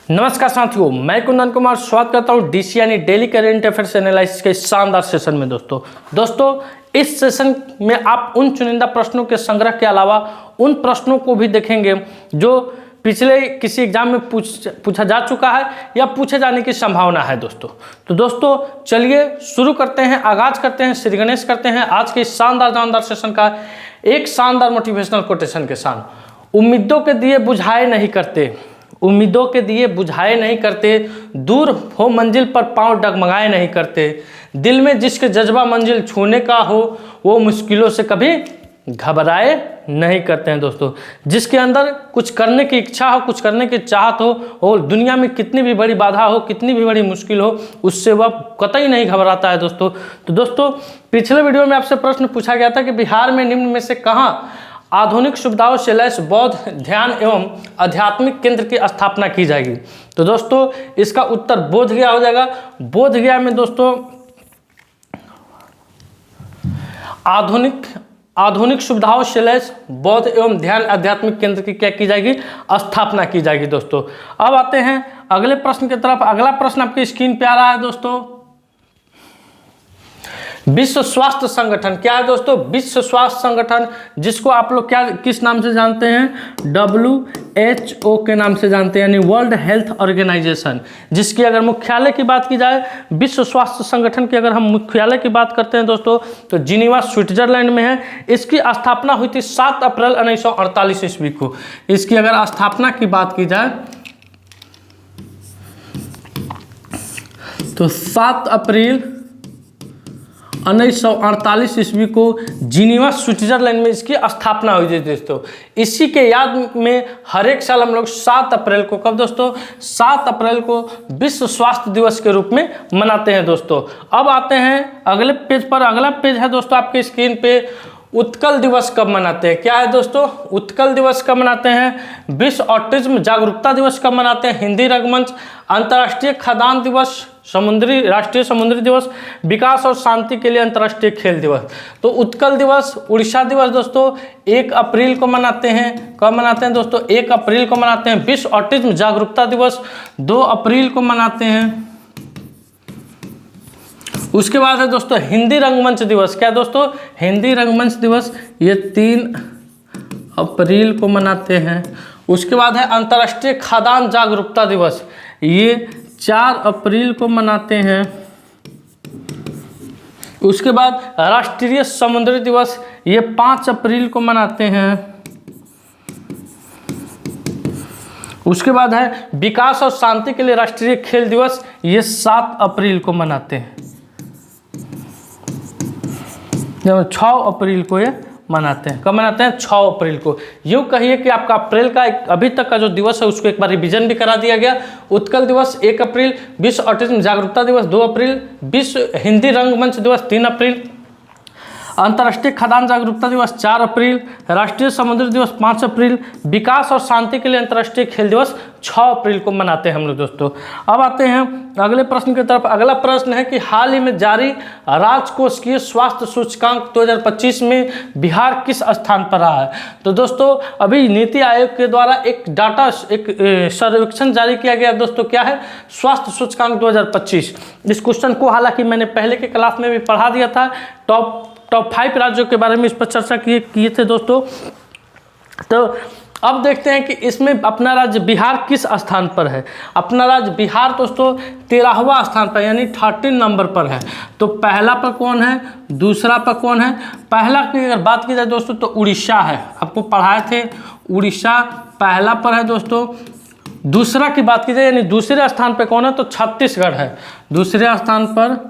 नमस्कार साथियों, मैं कुंदन कुमार स्वागत करता हूं डीसी यानी डेली करेंट अफेयर्स एनालिसिस के शानदार सेशन में। दोस्तों इस सेशन में आप उन चुनिंदा प्रश्नों के संग्रह के अलावा उन प्रश्नों को भी देखेंगे जो पिछले किसी एग्जाम में पूछा जा चुका है या पूछे जाने की संभावना है दोस्तों चलिए शुरू करते हैं, आगाज करते हैं, श्री गणेश करते हैं आज के शानदार सेशन का एक शानदार मोटिवेशनल कोटेशन के साथ। उम्मीदों के दिए बुझाए नहीं करते, उम्मीदों के दिए बुझाए नहीं करते, दूर हो मंजिल पर पांव डगमगाए नहीं करते, दिल में जिसके जज्बा मंजिल छूने का हो वो मुश्किलों से कभी घबराए नहीं करते हैं। दोस्तों जिसके अंदर कुछ करने की इच्छा हो, कुछ करने की चाहत हो और दुनिया में कितनी भी बड़ी बाधा हो, कितनी भी बड़ी मुश्किल हो, उससे वह कतई नहीं घबराता है दोस्तों। तो दोस्तों पिछले वीडियो में आपसे प्रश्न पूछा गया था कि बिहार में निम्न में से कहाँ आधुनिक सुविधाओं से लैस बौद्ध ध्यान एवं आध्यात्मिक केंद्र की स्थापना की जाएगी। तो दोस्तों इसका उत्तर बोधगया हो जाएगा। बोधगया में दोस्तों आधुनिक सुविधाओं से लैस बौद्ध एवं ध्यान आध्यात्मिक केंद्र की क्या की जाएगी, स्थापना की जाएगी। दोस्तों अब आते हैं अगले प्रश्न की तरफ। अगला प्रश्न आपकी स्क्रीन पे आ रहा है दोस्तों। विश्व स्वास्थ्य संगठन क्या है दोस्तों? विश्व स्वास्थ्य संगठन जिसको आप लोग क्या किस नाम से जानते हैं? WHO के नाम से जानते हैं, यानी वर्ल्ड हेल्थ ऑर्गेनाइजेशन, जिसकी अगर मुख्यालय की बात की जाए, विश्व स्वास्थ्य संगठन की अगर हम मुख्यालय की बात करते हैं दोस्तों तो जिनीवा स्विट्जरलैंड में है। इसकी स्थापना हुई थी 7 अप्रैल 1948 ईस्वी को। इसकी अगर स्थापना की बात की जाए तो 7 अप्रैल 1948 ईस्वी को जिनीवा स्विट्जरलैंड में इसकी स्थापना हुई थी दोस्तों। इसी के याद में हर एक साल हम लोग 7 अप्रैल को, कब दोस्तों? 7 अप्रैल को विश्व स्वास्थ्य दिवस के रूप में मनाते हैं दोस्तों। अब आते हैं अगले पेज पर। अगला पेज है दोस्तों आपके स्क्रीन पे, उत्कल दिवस कब मनाते हैं? क्या है दोस्तों? उत्कल दिवस कब मनाते हैं? विश्व ऑटिज्म जागरूकता दिवस कब मनाते हैं? हिंदी रंगमंच, अंतर्राष्ट्रीय खदान दिवस, राष्ट्रीय समुद्री दिवस, विकास और शांति के लिए अंतर्राष्ट्रीय खेल दिवस। तो उत्कल दिवस, उड़ीसा दिवस दोस्तों 1 अप्रैल को मनाते हैं। कब मनाते हैं दोस्तों? 1 अप्रैल को मनाते हैं। विश्व ऑटिज्म जागरूकता दिवस 2 अप्रैल को मनाते हैं। उसके बाद है दोस्तों हिंदी रंगमंच दिवस। क्या दोस्तों? हिंदी रंगमंच दिवस ये 3 अप्रैल को मनाते हैं। उसके बाद है अंतर्राष्ट्रीय खाद्यान्न जागरूकता दिवस, ये 4 अप्रैल को मनाते हैं। उसके बाद राष्ट्रीय समुद्री दिवस ये 5 अप्रैल को मनाते हैं। उसके बाद है विकास और शांति के लिए राष्ट्रीय खेल दिवस, ये 7 अप्रैल को मनाते हैं। 6 अप्रैल को ये मनाते हैं। कब मनाते हैं? 6 अप्रैल को। यूँ कहिए कि आपका अप्रैल का अभी तक का जो दिवस है उसको एक बार रिवीजन भी करा दिया गया। उत्कल दिवस 1 अप्रैल, विश्व ऑटिज्म जागरूकता दिवस 2 अप्रैल, विश्व हिंदी रंगमंच दिवस 3 अप्रैल, अंतर्राष्ट्रीय खदान जागरूकता दिवस 4 अप्रैल, राष्ट्रीय समुद्री दिवस 5 अप्रैल, विकास और शांति के लिए अंतर्राष्ट्रीय खेल दिवस 6 अप्रैल को मनाते हैं हम लोग दोस्तों। अब आते हैं अगले प्रश्न की तरफ। अगला प्रश्न है कि हाल ही में जारी राजकोषीय स्वास्थ्य सूचकांक 2025 में बिहार किस स्थान पर रहा है? तो दोस्तों अभी नीति आयोग के द्वारा एक सर्वेक्षण जारी किया गया दोस्तों। क्या है? स्वास्थ्य सूचकांक 2025। इस क्वेश्चन को हालांकि मैंने पहले के क्लास में भी पढ़ा दिया था। टॉप 5 राज्यों के बारे में इस पर चर्चा किए थे दोस्तों। तो अब देखते हैं कि इसमें अपना राज्य बिहार किस स्थान पर है। अपना राज्य बिहार दोस्तों 13वां स्थान पर यानी 13 नंबर पर है। तो पहला पर कौन है, दूसरा पर कौन है? पहला की अगर बात की जाए दोस्तों तो उड़ीसा है, आपको पढ़ाए थे। उड़ीसा पहला पर है दोस्तों। दूसरा की बात की जाए यानी दूसरे स्थान पर कौन है तो छत्तीसगढ़ है। दूसरे स्थान पर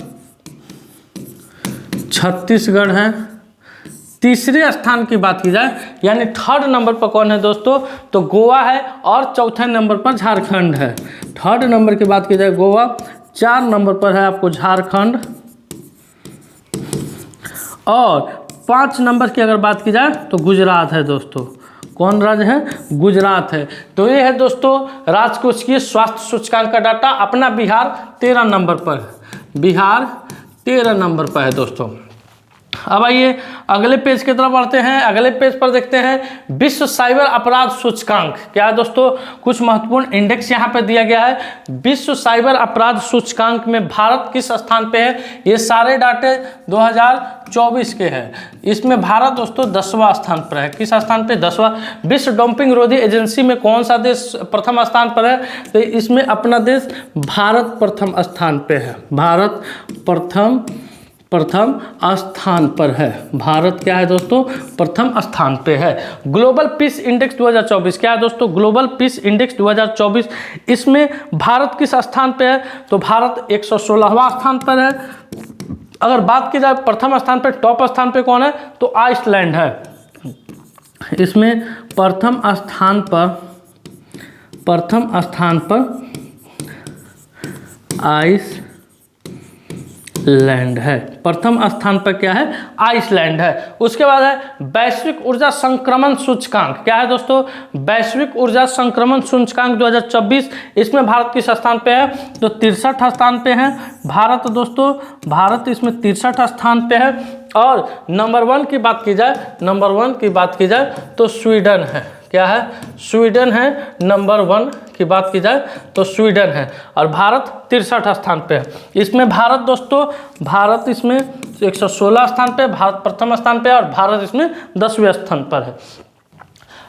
छत्तीसगढ़ है। तीसरे स्थान की बात की जाए यानी 3rd नंबर पर कौन है दोस्तों तो गोवा है। और चौथे नंबर पर झारखंड है। 3rd नंबर की बात की जाए गोवा, 4 नंबर पर है आपको झारखंड, और 5 नंबर की अगर बात की जाए तो गुजरात है दोस्तों। कौन राज्य है? गुजरात है। तो ये है दोस्तों राजकोषीय स्वास्थ्य सूचकांक का डाटा। अपना बिहार 13 नंबर पर है। बिहार 13 नंबर पर है दोस्तों। अब आइए अगले पेज की तरफ बढ़ते हैं। अगले पेज पर देखते हैं विश्व साइबर अपराध सूचकांक। क्या है दोस्तों, कुछ महत्वपूर्ण इंडेक्स यहाँ पे दिया गया है। विश्व साइबर अपराध सूचकांक में भारत किस स्थान पे है? ये सारे डाटे 2024 के हैं। इसमें भारत दोस्तों 10वां स्थान पर है। किस स्थान पे? 10वां। विश्व डंपिंग रोधी एजेंसी में कौन सा देश प्रथम स्थान पर है? तो इसमें अपना देश भारत प्रथम स्थान पे है। भारत प्रथम स्थान पर है। भारत क्या है दोस्तों? प्रथम स्थान पे है। ग्लोबल पीस इंडेक्स 2024 क्या है दोस्तों? ग्लोबल पीस इंडेक्स 2024, इसमें भारत किस स्थान पे है? तो भारत 116वां स्थान पर है। अगर बात की जाए प्रथम स्थान पे, टॉप स्थान पे कौन है? तो आइसलैंड है। इसमें प्रथम स्थान पर आइसलैंड है। प्रथम स्थान पर क्या है? आइसलैंड है। उसके बाद है वैश्विक ऊर्जा संक्रमण सूचकांक। क्या है दोस्तों? वैश्विक ऊर्जा संक्रमण सूचकांक 2024, इसमें भारत किस स्थान पे है? तो 63 स्थान पे है भारत दोस्तों। भारत इसमें 63 स्थान पे है। और नंबर 1 की बात की जाए, तो स्वीडन है। क्या है? स्वीडन है। नंबर 1 की बात की जाए तो स्वीडन है। और भारत 63 स्थान पे है। इसमें भारत दोस्तों, भारत इसमें 116 स्थान पे, भारत प्रथम स्थान पे, और भारत इसमें 10वें स्थान पर है।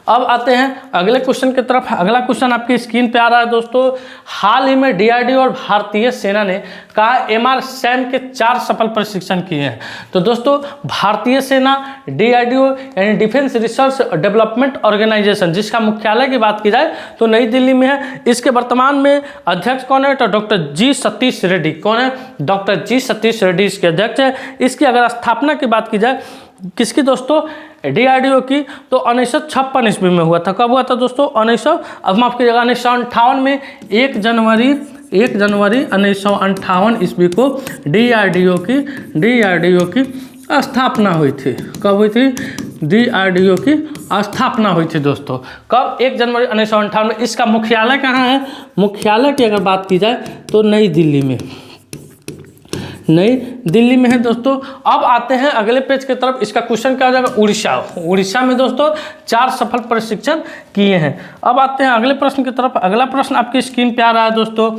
अब आते हैं अगले क्वेश्चन की तरफ। अगला क्वेश्चन आपकी स्क्रीन पे आ रहा है दोस्तों। हाल ही में डीआरडीओ और भारतीय सेना ने कहा MR-SAM के 4 सफल परीक्षण किए हैं। तो दोस्तों भारतीय सेना, डीआरडीओ यानी डिफेंस रिसर्च डेवलपमेंट ऑर्गेनाइजेशन, जिसका मुख्यालय की बात की जाए तो नई दिल्ली में है। इसके वर्तमान में अध्यक्ष कौन है? तो डॉक्टर जी सतीश रेड्डी। कौन है? डॉक्टर जी सतीश रेड्डी इसके अध्यक्ष है। इसकी अगर स्थापना की बात की जाए, किसकी दोस्तों? डीआरडीओ की, तो 1956 ईस्वी में हुआ था। कब हुआ था दोस्तों? 1958 में 1 जनवरी 1958 ईस्वी को डीआरडीओ की स्थापना हुई थी। कब हुई थी? डीआरडीओ की स्थापना हुई थी दोस्तों। कब? 1 जनवरी 1958 में। इसका मुख्यालय कहाँ है? मुख्यालय की अगर बात की जाए तो नई दिल्ली में है दोस्तों। अब आते हैं अगले पेज की तरफ। इसका क्वेश्चन क्या हो जाएगा? उड़ीसा में दोस्तों 4 सफल प्रशिक्षण किए हैं। अब आते हैं अगले प्रश्न की तरफ। अगला प्रश्न आपकी स्क्रीन पे आ रहा है दोस्तों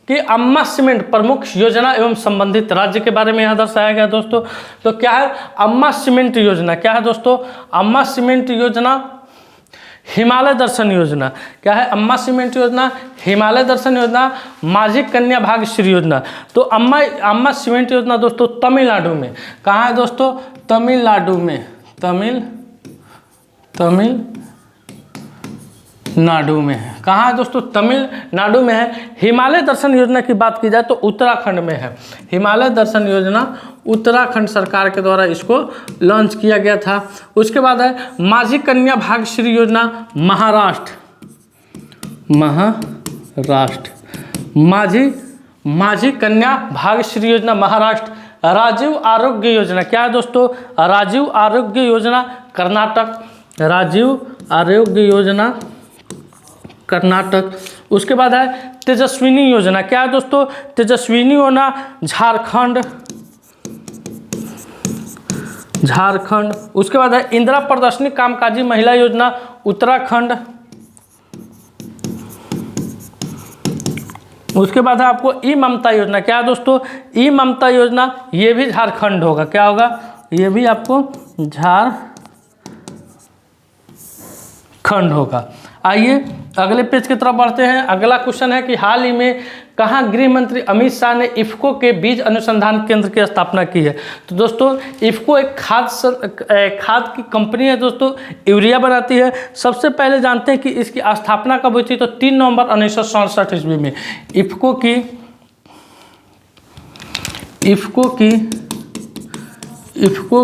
कि अम्मा सीमेंट प्रमुख योजना एवं संबंधित राज्य के बारे में यहाँ दर्शाया गया दोस्तों। तो क्या है अम्मा सीमेंट योजना? क्या है दोस्तों? अम्मा सीमेंट योजना हिमालय दर्शन योजना। क्या है? अम्मा सीमेंट योजना, हिमालय दर्शन योजना, माझी कन्या भाग्यश्री योजना। तो अम्मा सीमेंट योजना दोस्तों तमिलनाडु में। कहाँ है दोस्तों? तमिलनाडु में। तमिलनाडु में है। कहाँ है दोस्तों? तमिलनाडु में है। हिमालय दर्शन योजना की बात की जाए तो उत्तराखंड में है। हिमालय दर्शन योजना उत्तराखंड सरकार के द्वारा इसको लॉन्च किया गया था। उसके बाद है माझी कन्या भाग्यश्री योजना, महाराष्ट्र। माझी कन्या भाग्यश्री योजना महाराष्ट्र। राजीव आरोग्य योजना। क्या है दोस्तों? राजीव आरोग्य योजना कर्नाटक। राजीव आरोग्य योजना कर्नाटक। उसके बाद है तेजस्विनी योजना। क्या है दोस्तों? तेजस्विनी योजना झारखंड। उसके बाद है इंदिरा प्रदर्शनी कामकाजी महिला योजना उत्तराखंड। उसके बाद है आपको ई ममता योजना। क्या है दोस्तों? ई ममता योजना, ये भी झारखंड होगा। क्या होगा? ये भी आपको झारखंड होगा। आइए अगले पेज की तरफ बढ़ते हैं। अगला क्वेश्चन है कि हाल ही में कहाँ गृह मंत्री अमित शाह ने इफ्को के बीज अनुसंधान केंद्र की स्थापना की है? तो दोस्तों इफ्को एक खाद की कंपनी है दोस्तों, यूरिया बनाती है। सबसे पहले जानते हैं कि इसकी स्थापना कब हुई थी? तो 3 नवंबर 1967 ईस्वी में इफ्को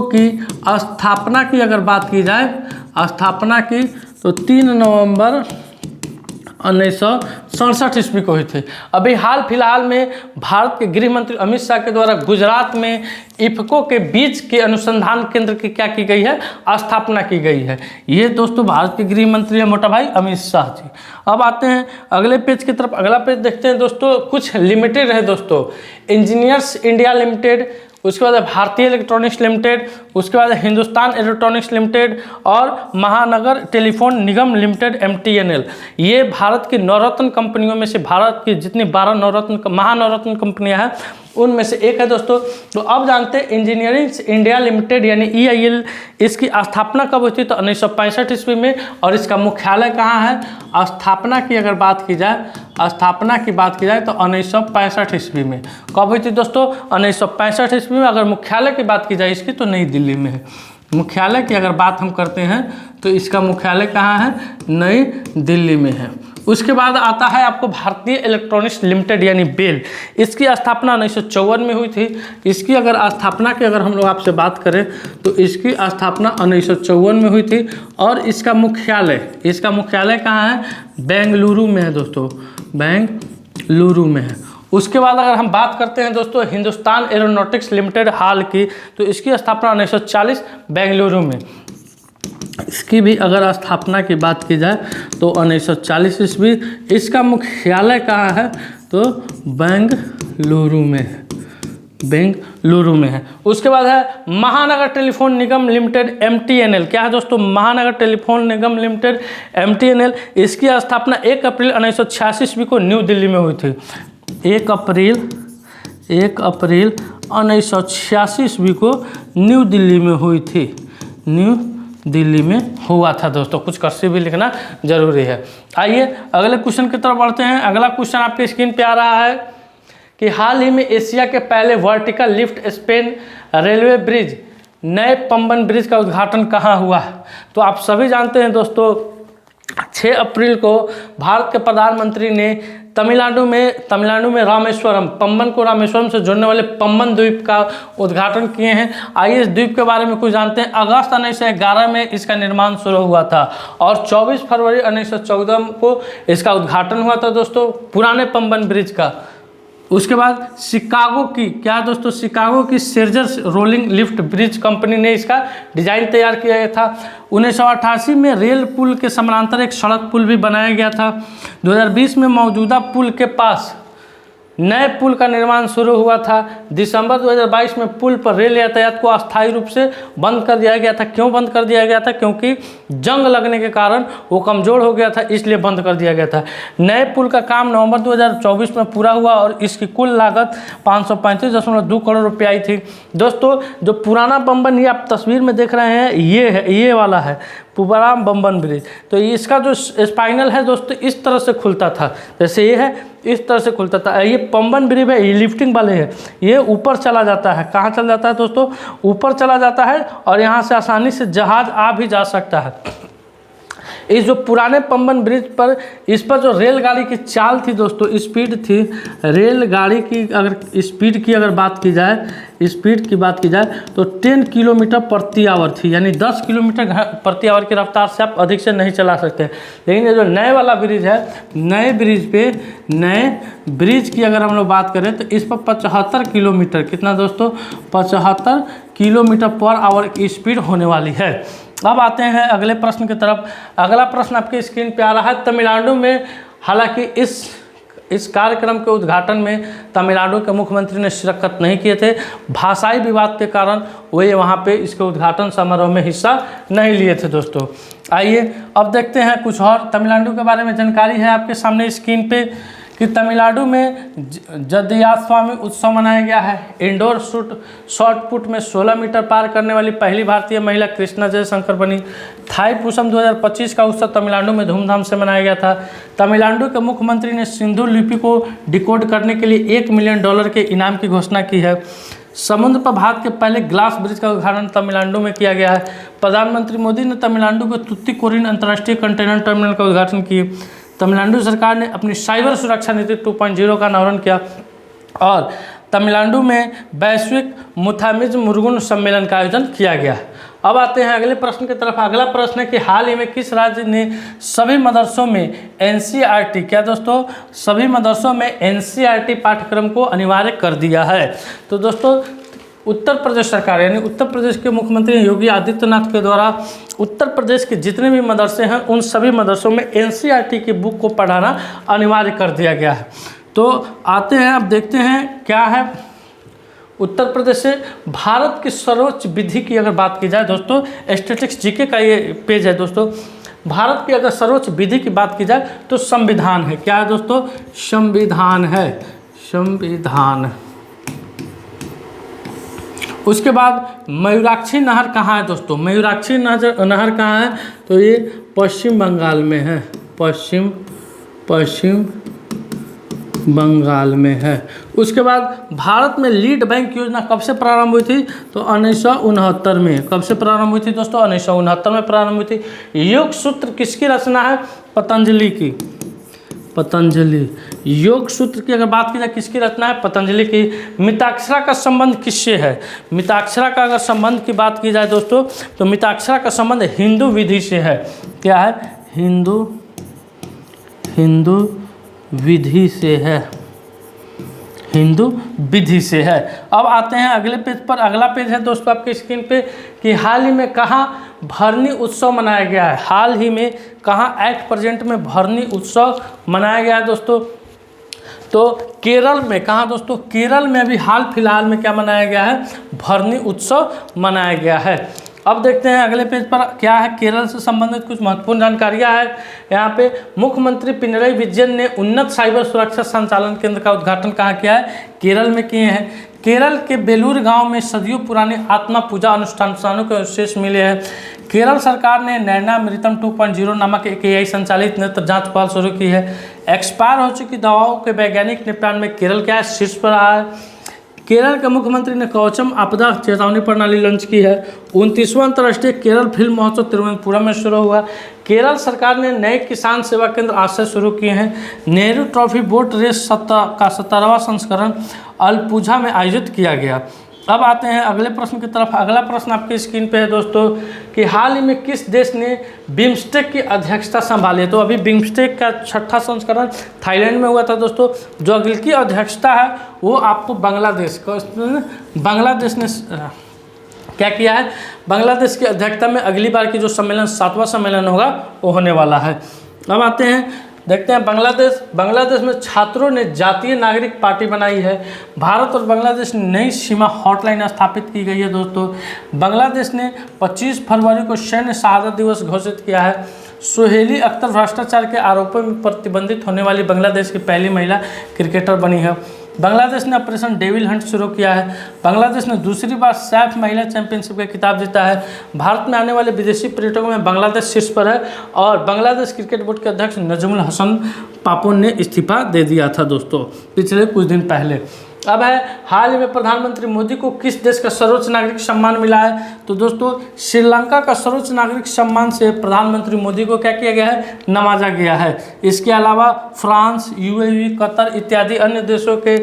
की स्थापना की अगर बात की जाए, स्थापना की तो 3 नवंबर 1967 ईस्वी को हुई थी। अभी हाल फिलहाल में भारत के गृह मंत्री अमित शाह के द्वारा गुजरात में इफ्को के बीज के अनुसंधान केंद्र की क्या की गई है? स्थापना की गई है। ये दोस्तों भारत के गृह मंत्री है मोटा भाई अमित शाह जी। अब आते हैं अगले पेज की तरफ। अगला पेज देखते हैं दोस्तों। कुछ लिमिटेड है दोस्तों, इंजीनियर्स इंडिया लिमिटेड, उसके बाद भारतीय इलेक्ट्रॉनिक्स लिमिटेड, उसके बाद हिंदुस्तान इलेक्ट्रॉनिक्स लिमिटेड और महानगर टेलीफोन निगम लिमिटेड MTNL। ये भारत की नवरत्न कंपनियों में से, भारत की जितनी 12 नवरत्न महानवरत्न कंपनियां हैं उनमें से एक है दोस्तों। तो अब जानते हैं इंजीनियरिंग इंडिया लिमिटेड यानी EIL, इसकी स्थापना कब हुई थी? तो 1965 ईस्वी में। और इसका मुख्यालय कहाँ है? स्थापना की अगर बात की जाए, स्थापना की बात की जाए तो 1965 ईस्वी में। कब हुई थी दोस्तों? 1965 ईस्वी में। अगर मुख्यालय की बात की जाए इसकी तो नई दिल्ली में है। मुख्यालय की अगर बात हम करते हैं तो इसका मुख्यालय कहाँ है? नई दिल्ली में है। उसके बाद आता है आपको भारतीय इलेक्ट्रॉनिक्स लिमिटेड यानी बेल। इसकी स्थापना 1954 में हुई थी। इसकी अगर स्थापना की अगर हम लोग आपसे बात करें तो इसकी स्थापना 1954 में हुई थी। और इसका मुख्यालय कहाँ है? बेंगलुरु में है दोस्तों, बेंगलुरु में है। उसके बाद अगर हम बात करते हैं दोस्तों हिंदुस्तान एरोनॉटिक्स लिमिटेड हाल की, तो इसकी स्थापना 1940 बेंगलुरु में। इसकी भी अगर स्थापना की बात की जाए तो 1940 ईस्वी। इसका मुख्यालय कहाँ है? तो बेंगलुरु में है। उसके बाद है महानगर टेलीफोन निगम लिमिटेड MTNL। क्या है दोस्तों? महानगर टेलीफोन निगम लिमिटेड MTNL। इसकी स्थापना 1 अप्रैल 1986 ईस्वी को न्यू दिल्ली में हुई थी। 1 अप्रैल 1986 ईस्वी को न्यू दिल्ली में हुई थी। न्यू दिल्ली में हुआ था दोस्तों। कुछ कर्सिव भी लिखना जरूरी है। आइए अगले क्वेश्चन की तरफ बढ़ते हैं। अगला क्वेश्चन आपके स्क्रीन पे आ रहा है कि हाल ही में एशिया के पहले vertical lift Spain railway bridge नए पंबन ब्रिज का उद्घाटन कहाँ हुआ है? तो आप सभी जानते हैं दोस्तों 6 अप्रैल को भारत के प्रधानमंत्री ने तमिलनाडु में रामेश्वरम, पंबन को रामेश्वरम से जोड़ने वाले पंबन द्वीप का उद्घाटन किए हैं। आइए इस द्वीप के बारे में कुछ जानते हैं। अगस्त 1911 में इसका निर्माण शुरू हुआ था और 24 फरवरी 1914 को इसका उद्घाटन हुआ था दोस्तों, पुराने पंबन ब्रिज का। उसके बाद शिकागो की सेर्जर्स रोलिंग लिफ्ट ब्रिज कंपनी ने इसका डिजाइन तैयार किया गया था। 1988 में रेल पुल के समानांतर एक सड़क पुल भी बनाया गया था। 2020 में मौजूदा पुल के पास नए पुल का निर्माण शुरू हुआ था। दिसंबर 2022 में पुल पर रेल यातायात को अस्थायी रूप से बंद कर दिया गया था। क्यों बंद कर दिया गया था? क्योंकि जंग लगने के कारण वो कमज़ोर हो गया था, इसलिए बंद कर दिया गया था। नए पुल का काम नवंबर 2024 में पूरा हुआ और इसकी कुल लागत 535.2 करोड़ रुपये आई थी। दोस्तों जो पुराना पंबन ये आप तस्वीर में देख रहे हैं ये वाला है पुराना पंबन ब्रिज। तो इसका जो स्पाइनल है दोस्तों इस तरह से खुलता था, जैसे ये है इस तरह से खुलता था। ये पंबन ब्रिज है, ये लिफ्टिंग वाले है, ये ऊपर चला जाता है। कहाँ चला जाता है दोस्तों? ऊपर चला जाता है और यहाँ से आसानी से जहाज आ भी जा सकता है। इस जो पुराने पंबन ब्रिज पर इस पर जो रेलगाड़ी की चाल थी दोस्तों, स्पीड थी रेलगाड़ी की, अगर स्पीड की अगर बात की जाए तो 10 किलोमीटर प्रति आवर थी, यानी 10 किलोमीटर प्रति आवर की रफ्तार से आप अधिक से नहीं चला सकते। लेकिन ये जो नए वाला ब्रिज है, नए ब्रिज की अगर हम लोग बात करें तो इस पर 75 किलोमीटर, कितना दोस्तों? 75 किलोमीटर पर आवर की स्पीड होने वाली है। अब आते हैं अगले प्रश्न की तरफ। अगला प्रश्न आपके स्क्रीन पे आ रहा है। तमिलनाडु में, हालांकि इस कार्यक्रम के उद्घाटन में तमिलनाडु के मुख्यमंत्री ने शिरकत नहीं किए थे। भाषाई विवाद के कारण वे वहाँ पे इसके उद्घाटन समारोह में हिस्सा नहीं लिए थे दोस्तों। आइए अब देखते हैं कुछ और तमिलनाडु के बारे में जानकारी है आपके सामने स्क्रीन पे कि तमिलनाडु में जदयास्वामी उत्सव मनाया गया है। इंडोर शॉट पुट में 16 मीटर पार करने वाली पहली भारतीय महिला कृष्णा जयशंकर बनी। थाई पुसम 2025 का उत्सव तमिलनाडु में धूमधाम से मनाया गया था। तमिलनाडु के मुख्यमंत्री ने सिंधु लिपि को डिकोड करने के लिए $1 मिलियन के इनाम की घोषणा की है। समुद्र पर भारत के पहले ग्लास ब्रिज का उद्घाटन तमिलनाडु में किया गया है। प्रधानमंत्री मोदी ने तमिलनाडु के तुत्तीकोरिन अंतर्राष्ट्रीय कंटेनर टर्मिनल का उद्घाटन किया। तमिलनाडु सरकार ने अपनी साइबर सुरक्षा नीति 2.0 का अनावरण किया और तमिलनाडु में वैश्विक मुथामिज मुरुगन सम्मेलन का आयोजन किया गया। अब आते हैं अगले प्रश्न की तरफ। अगला प्रश्न है कि हाल ही में किस राज्य ने सभी मदरसों में NCERT, क्या दोस्तों? सभी मदरसों में NCERT पाठ्यक्रम को अनिवार्य कर दिया है। तो दोस्तों उत्तर प्रदेश सरकार यानी उत्तर प्रदेश के मुख्यमंत्री योगी आदित्यनाथ के द्वारा उत्तर प्रदेश के जितने भी मदरसे हैं उन सभी मदरसों में NCERT की बुक को पढ़ाना अनिवार्य कर दिया गया है। तो आते हैं अब देखते हैं क्या है उत्तर प्रदेश से। भारत की सर्वोच्च विधि की अगर बात की जाए दोस्तों, स्टैटिस्टिक्स जीके का ये पेज है दोस्तों। भारत की अगर सर्वोच्च विधि की बात की जाए तो संविधान है। क्या है दोस्तों? संविधान है, संविधान। उसके बाद मयूराक्षी नहर कहाँ है दोस्तों? मयूराक्षी नहर कहाँ है? तो ये पश्चिम बंगाल में है, पश्चिम बंगाल में है। उसके बाद भारत में लीड बैंक योजना कब से प्रारंभ हुई थी? तो 1969 में। कब से प्रारंभ हुई थी दोस्तों? 1969 में प्रारंभ हुई थी। योग सूत्र किसकी रचना है? पतंजलि की, पतंजलि। योग सूत्र की अगर बात की जाए किसकी रचना है? पतंजलि की। मिताक्षरा का संबंध किससे है? मिताक्षरा का अगर संबंध की बात की जाए दोस्तों तो मिताक्षरा का संबंध हिंदू विधि से है। क्या है? हिंदू विधि से है, हिंदू विधि से है। अब आते हैं अगले पेज पर। अगला पेज है दोस्तों आपके स्क्रीन पे कि हाल ही में कहाँ भरनी उत्सव मनाया गया है। हाल ही में कहाँ एट प्रेजेंट में भरनी उत्सव मनाया गया है दोस्तों? तो केरल में। कहाँ दोस्तों? केरल में अभी हाल फिलहाल में क्या मनाया गया है? भरनी उत्सव मनाया गया है। अब देखते हैं अगले पेज पर क्या है। केरल से संबंधित कुछ महत्वपूर्ण जानकारियां हैं यहाँ पे। मुख्यमंत्री पिनरई विजयन ने उन्नत साइबर सुरक्षा संचालन केंद्र का उद्घाटन कहाँ किया है? केरल में किए हैं। केरल के बेलूर गांव में सदियों पुराने आत्मा पूजा अनुष्ठानों के अवशेष मिले हैं। केरल सरकार ने नैनामृतम 2.0 नामक एक AI संचालित नेत्र जांच पहल शुरू की है। एक्सपायर हो चुकी दवाओं के वैज्ञानिक निपटान में केरल क्या है? शीर्ष पर रहा है। केरल के मुख्यमंत्री ने कवचम आपदा चेतावनी प्रणाली लॉन्च की है। 29वां अंतर्राष्ट्रीय केरल फिल्म महोत्सव तिरुवनंतपुरम में शुरू हुआ। केरल सरकार ने नए किसान सेवा केंद्र आज से शुरू किए हैं। नेहरू ट्रॉफी बोट रेस का 17वां संस्करण अलपुझा में आयोजित किया गया। अब आते हैं अगले प्रश्न की तरफ। अगला प्रश्न आपकी स्क्रीन पे है दोस्तों कि हाल ही में किस देश ने बिम्स्टेक की अध्यक्षता संभाली है? तो अभी बिम्स्टेक का 6ठा संस्करण थाईलैंड में हुआ था दोस्तों। जो अगली की अध्यक्षता है वो आपको बांग्लादेश ने क्या किया है? बांग्लादेश की अध्यक्षता में अगली बार की जो सम्मेलन 7वां सम्मेलन होगा वो होने वाला है। अब आते हैं देखते हैं बांग्लादेश में छात्रों ने जातीय नागरिक पार्टी बनाई है। भारत और बांग्लादेश में नई सीमा हॉटलाइन स्थापित की गई है दोस्तों। बांग्लादेश ने 25 फरवरी को सैन्य शहादत दिवस घोषित किया है। सुहेली अख्तर भ्रष्टाचार के आरोपों में प्रतिबंधित होने वाली बांग्लादेश की पहली महिला क्रिकेटर बनी है। बांग्लादेश ने ऑपरेशन डेविल हंट शुरू किया है। बांग्लादेश ने दूसरी बार सैफ महिला चैंपियनशिप का खिताब जीता है। भारत में आने वाले विदेशी पर्यटकों में बांग्लादेश शीर्ष पर है और बांग्लादेश क्रिकेट बोर्ड के अध्यक्ष नजमुल हसन पापोन ने इस्तीफा दे दिया था दोस्तों पिछले कुछ दिन पहले। अब है हाल ही में प्रधानमंत्री मोदी को किस देश का सर्वोच्च नागरिक सम्मान मिला है? तो दोस्तों श्रीलंका का सर्वोच्च नागरिक सम्मान से प्रधानमंत्री मोदी को क्या किया गया है? नवाजा गया है। इसके अलावा फ्रांस, UAE, कतर इत्यादि अन्य देशों के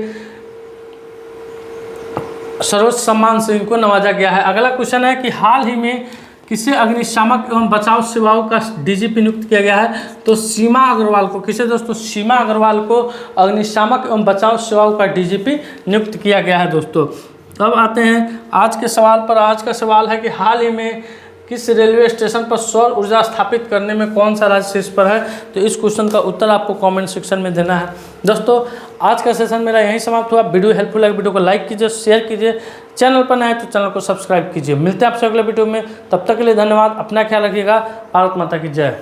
सर्वोच्च सम्मान से इनको नवाजा गया है। अगला क्वेश्चन है कि हाल ही में किसे अग्निशामक एवं बचाव सेवाओं का DGP नियुक्त किया गया है? तो सीमा अग्रवाल को। किसे दोस्तों? सीमा अग्रवाल को अग्निशामक एवं बचाव सेवाओं का DGP नियुक्त किया गया है दोस्तों। अब आते हैं आज के सवाल पर। आज का सवाल है कि हाल ही में किस रेलवे स्टेशन पर सौर ऊर्जा स्थापित करने में कौन सा राज्य शीर्ष पर है? तो इस क्वेश्चन का उत्तर आपको कमेंट सेक्शन में देना है दोस्तों। आज का सेशन मेरा यहीं समाप्त हुआ। वीडियो हेल्पफुल है, वीडियो को लाइक कीजिए, शेयर कीजिए, चैनल पर नए हैं तो चैनल को सब्सक्राइब कीजिए। मिलते हैं आपसे अगले वीडियो में, तब तक के लिए धन्यवाद। अपना ख्याल रखिएगा। भारत माता की जय।